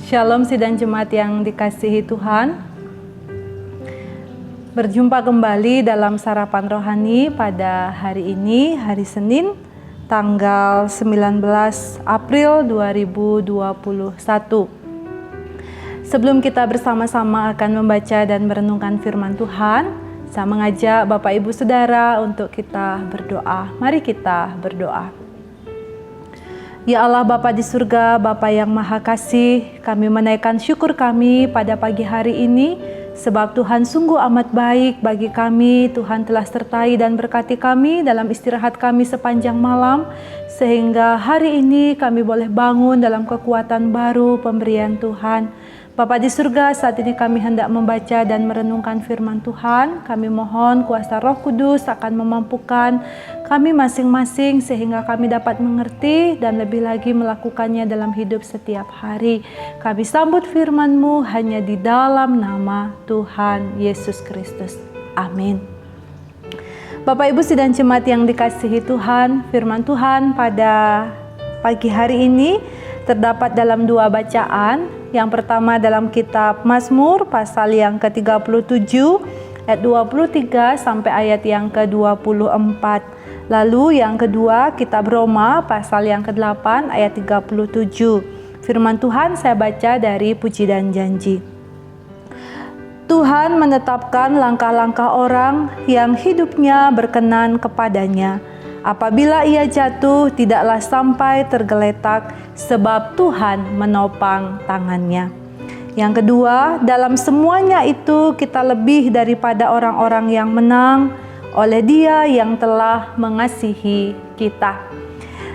Shalom sidang jemaat yang dikasihi Tuhan. Berjumpa kembali dalam sarapan rohani pada hari ini, hari Senin, tanggal 19 April 2021. Sebelum kita bersama-sama akan membaca dan merenungkan firman Tuhan, saya mengajak Bapak Ibu Saudara untuk kita berdoa. Mari kita berdoa. Ya Allah Bapa di surga, Bapa yang Maha Kasih, kami menaikkan syukur kami pada pagi hari ini, sebab Tuhan sungguh amat baik bagi kami. Tuhan telah sertai dan berkati kami dalam istirahat kami sepanjang malam, sehingga hari ini kami boleh bangun dalam kekuatan baru pemberian Tuhan. Bapa di surga, saat ini kami hendak membaca dan merenungkan firman Tuhan. Kami mohon kuasa Roh Kudus akan memampukan kami masing-masing sehingga kami dapat mengerti dan lebih lagi melakukannya dalam hidup setiap hari. Kami sambut firman-Mu hanya di dalam nama Tuhan Yesus Kristus. Amin. Bapak Ibu sidang jemaat yang dikasihi Tuhan, firman Tuhan pada pagi hari ini terdapat dalam dua bacaan. Yang pertama dalam kitab Mazmur pasal yang ke-37 ayat 23 sampai ayat yang ke-24. Lalu yang kedua kitab Roma pasal yang ke-8 ayat 37. Firman Tuhan saya baca dari Puji dan Janji. Tuhan menetapkan langkah-langkah orang yang hidupnya berkenan kepadanya. Apabila ia jatuh, tidaklah sampai tergeletak, sebab Tuhan menopang tangannya. Yang kedua, dalam semuanya itu kita lebih daripada orang-orang yang menang oleh Dia yang telah mengasihi kita.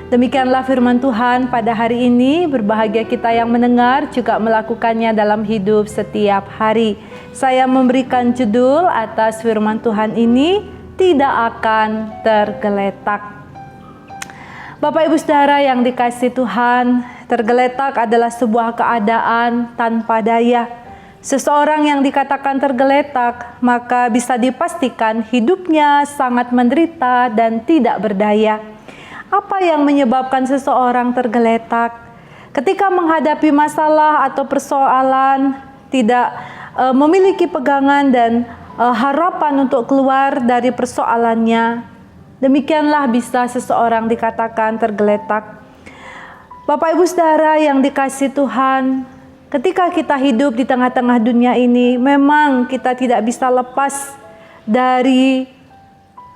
Demikianlah firman Tuhan pada hari ini. Berbahagia kita yang mendengar, juga melakukannya dalam hidup setiap hari. Saya memberikan judul atas firman Tuhan ini, tidak akan tergeletak. Bapak Ibu Saudara yang dikasihi Tuhan, tergeletak adalah sebuah keadaan tanpa daya. Seseorang yang dikatakan tergeletak, maka bisa dipastikan hidupnya sangat menderita dan tidak berdaya. Apa yang menyebabkan seseorang tergeletak? Ketika menghadapi masalah atau persoalan, tidak memiliki pegangan dan harapan untuk keluar dari persoalannya, demikianlah bisa seseorang dikatakan tergeletak. Bapak Ibu Saudara yang dikasihi Tuhan, ketika kita hidup di tengah-tengah dunia ini, memang kita tidak bisa lepas dari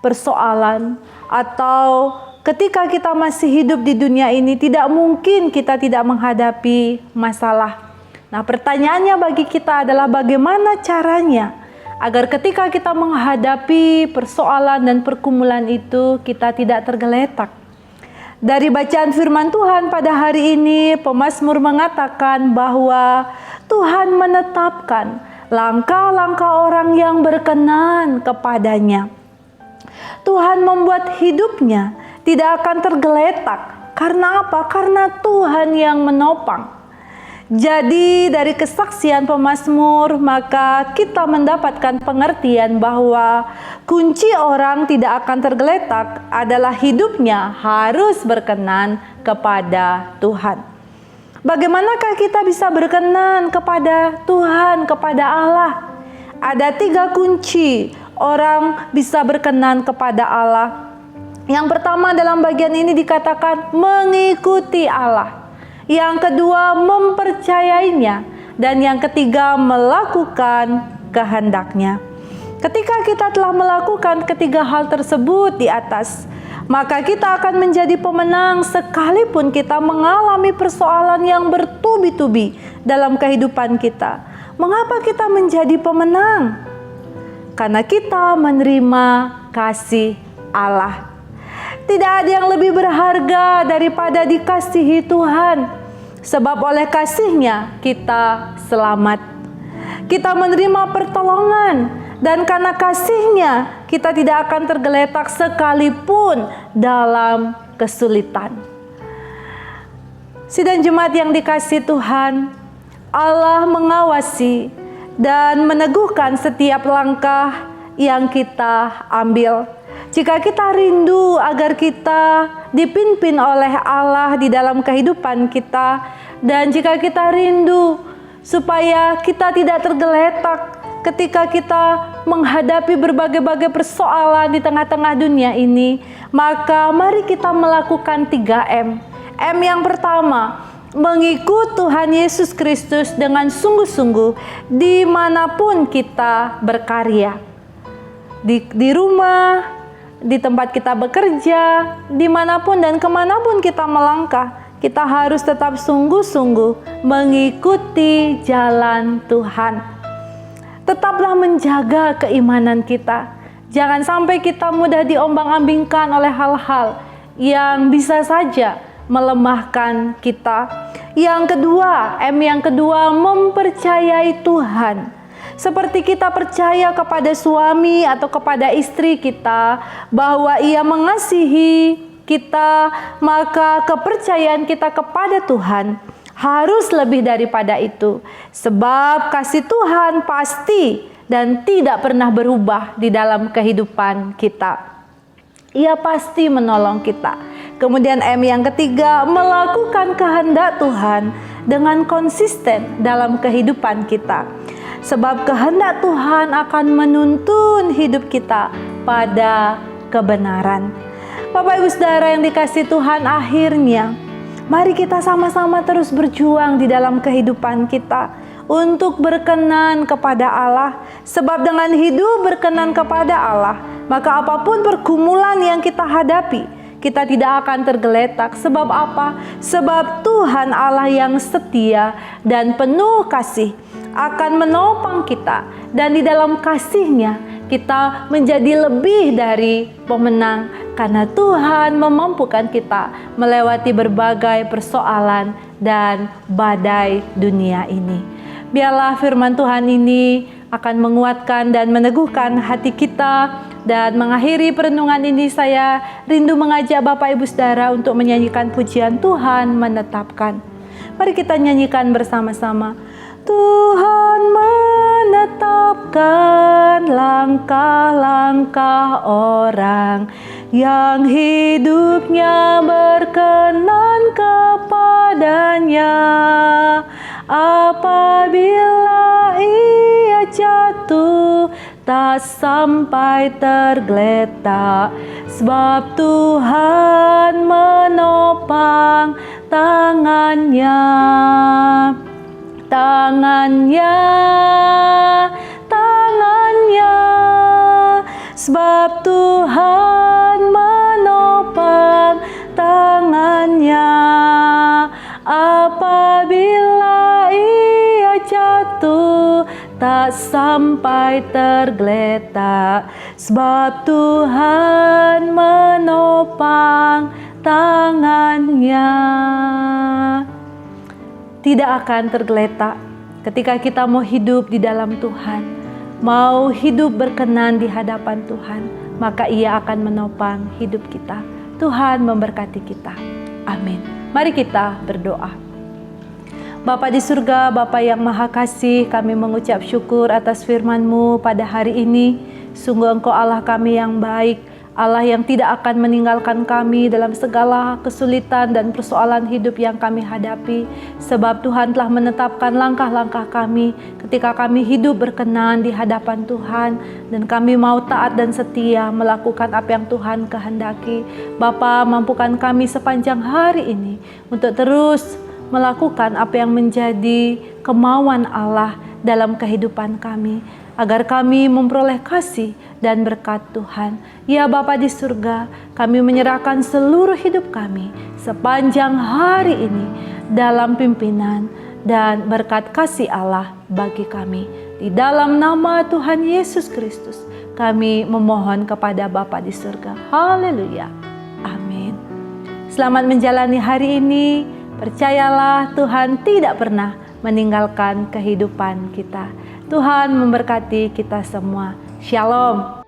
persoalan, atau ketika kita masih hidup di dunia ini, tidak mungkin kita tidak menghadapi masalah. Nah, pertanyaannya bagi kita adalah bagaimana caranya agar ketika kita menghadapi persoalan dan pergumulan itu, kita tidak tergeletak. Dari bacaan firman Tuhan pada hari ini, pemazmur mengatakan bahwa Tuhan menetapkan langkah-langkah orang yang berkenan kepadanya. Tuhan membuat hidupnya tidak akan tergeletak. Karena apa? Karena Tuhan yang menopang. Jadi dari kesaksian pemazmur, maka kita mendapatkan pengertian bahwa kunci orang tidak akan tergeletak adalah hidupnya harus berkenan kepada Tuhan. Bagaimanakah kita bisa berkenan kepada Tuhan, kepada Allah? Ada 3 kunci orang bisa berkenan kepada Allah. Yang pertama dalam bagian ini dikatakan mengikuti Allah. Yang kedua mempercayainya, dan yang ketiga melakukan kehendaknya. Ketika kita telah melakukan ketiga hal tersebut di atas, maka kita akan menjadi pemenang sekalipun kita mengalami persoalan yang bertubi-tubi dalam kehidupan kita. Mengapa kita menjadi pemenang? Karena kita menerima kasih Allah. Tidak ada yang lebih berharga daripada dikasihi Tuhan. Sebab oleh kasih-Nya kita selamat. Kita menerima pertolongan. Dan karena kasih-Nya kita tidak akan tergeletak sekalipun dalam kesulitan. Sidang jemaat yang dikasihi Tuhan, Allah mengawasi dan meneguhkan setiap langkah yang kita ambil. Jika kita rindu agar kita dipimpin oleh Allah di dalam kehidupan kita. Dan jika kita rindu supaya kita tidak tergeletak ketika kita menghadapi berbagai-bagai persoalan di tengah-tengah dunia ini, maka mari kita melakukan 3M. M yang pertama, mengikut Tuhan Yesus Kristus dengan sungguh-sungguh dimanapun kita berkarya. Di rumah, di tempat kita bekerja, dimanapun dan kemanapun kita melangkah, kita harus tetap sungguh-sungguh mengikuti jalan Tuhan. Tetaplah menjaga keimanan kita. Jangan sampai kita mudah diombang-ambingkan oleh hal-hal yang bisa saja melemahkan kita. Yang kedua, M yang kedua, mempercayai Tuhan. Seperti kita percaya kepada suami atau kepada istri kita bahwa ia mengasihi kita, maka kepercayaan kita kepada Tuhan harus lebih daripada itu. Sebab kasih Tuhan pasti dan tidak pernah berubah di dalam kehidupan kita. Ia pasti menolong kita. Kemudian M yang ketiga, melakukan kehendak Tuhan dengan konsisten dalam kehidupan kita. Sebab kehendak Tuhan akan menuntun hidup kita pada kebenaran. Bapak Ibu Saudara yang dikasihi Tuhan, akhirnya mari kita sama-sama terus berjuang di dalam kehidupan kita untuk berkenan kepada Allah. Sebab dengan hidup berkenan kepada Allah, maka apapun pergumulan yang kita hadapi, kita tidak akan tergeletak. Sebab apa? Sebab Tuhan Allah yang setia dan penuh kasih akan menopang kita. Dan di dalam kasih-Nya kita menjadi lebih dari pemenang. Karena Tuhan memampukan kita melewati berbagai persoalan dan badai dunia ini. Biarlah firman Tuhan ini akan menguatkan dan meneguhkan hati kita. Dan mengakhiri perenungan ini, saya rindu mengajak Bapak Ibu Saudara untuk menyanyikan pujian Tuhan menetapkan. Mari kita nyanyikan bersama-sama. Tuhan menetapkan langkah-langkah orang yang hidupnya berkenan kepadanya. Apabila ia jatuh, tak sampai tergeletak, sebab Tuhan menopang tangannya. Sebab Tuhan menopang tangannya. Apabila ia jatuh, tak sampai tergeletak, sebab Tuhan menopang tangannya. Tidak akan tergeletak ketika kita mau hidup di dalam Tuhan, mau hidup berkenan di hadapan Tuhan, maka Ia akan menopang hidup kita. Tuhan memberkati kita. Amin. Mari kita berdoa. Bapa di surga, Bapa yang maha kasih, kami mengucap syukur atas firman-Mu pada hari ini. Sungguh Engkau Allah kami yang baik, Allah yang tidak akan meninggalkan kami dalam segala kesulitan dan persoalan hidup yang kami hadapi. Sebab Tuhan telah menetapkan langkah-langkah kami ketika kami hidup berkenan di hadapan Tuhan. Dan kami mau taat dan setia melakukan apa yang Tuhan kehendaki. Bapa, mampukan kami sepanjang hari ini untuk terus melakukan apa yang menjadi kemauan Allah dalam kehidupan kami, agar kami memperoleh kasih dan berkat Tuhan. Ya Bapa di surga, kami menyerahkan seluruh hidup kami sepanjang hari ini dalam pimpinan dan berkat kasih Allah bagi kami. Di dalam nama Tuhan Yesus Kristus, kami memohon kepada Bapa di surga. Haleluya. Amin. Selamat menjalani hari ini. Percayalah, Tuhan tidak pernah meninggalkan kehidupan kita. Tuhan memberkati kita semua. Shalom.